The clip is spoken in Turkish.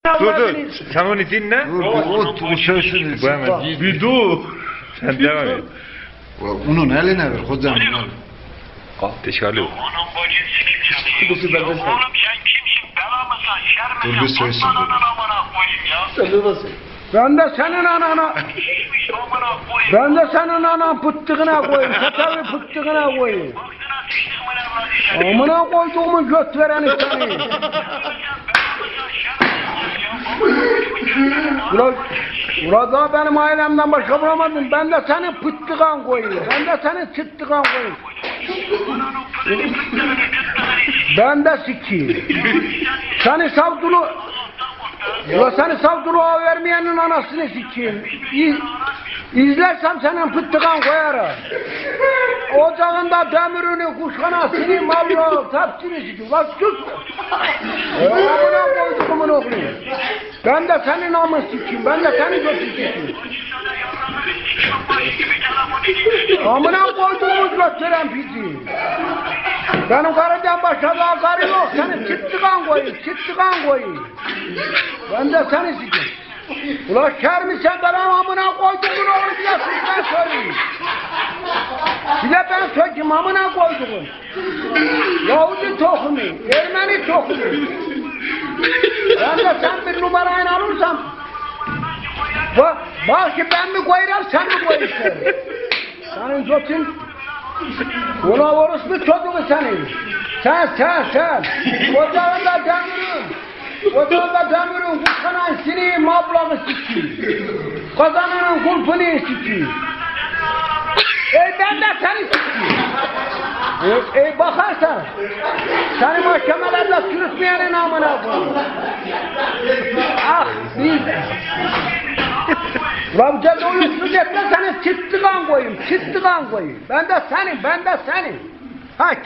Dur. Sen onu dinle. Dur, o sözünü. Bir dur. Sen devam et. Onun eline ver, kocanın eline. Al, teşekkür ederim. Oğlum sen kimsin? Bela mısın? Şer misin? Dur bir söylesin, dur. Amına koyayım ya. Sen de nasıl? Ben de senin anana, Şişmiş amına koyayım. ben de senin anan pıttığına koyayım, satavi pıttığına koyayım. Baksana sıçtığımın evladı ya. Amına koyduğumun göt vereni seni. Burada benim ailemden başka bulamadım. Ben de senin pıttıgan koyayım. Ben de senin çıttıgan koyayım. Ben de sikiyim. Seni savdulu... Ya seni savduluğa vermeyenin anasını sikiyim. İzlersem senin pıttıgan koyarım. Ocağında demirini, kuşkanasını, malını, tepsini sikiyim. Lan sus! Amına koyduğumun oğlu. Ben de senin amın sikiyim. Ben de senin götü sikiyim. Amına koyduğumuz götüren pici. Benim karıdan başka daha karı yok. Senin çıttıgan koyayım, çıttıgan koyayım. Ben de seni sikeyim. Ulan şer mi sen benim amına koyduğumun oğlu diye ben söyleyeyim. Bir de ben söyleyeyim amına koyduğum. Yahudi tohumu, Ermeni tohumu. Ben de sen bir numarayla alırsam. Bak ki ben mi koyarım sen mi koyarsın? Senin götün. Ulan orospu çocuğu senin. Sen. Ocağında demirin. Ocağında demirin. Kuşkanan sini mablağı sikiyim. Kazanının kulpunu sikiyim. Ben de seni sikiyim. Bakarsan. Seni mahkemelerde sürütmeyenin amına koyayım. Ah biz. Rabca doyursuz etme seni çıttıgan koyayım. Ben de senin. Ha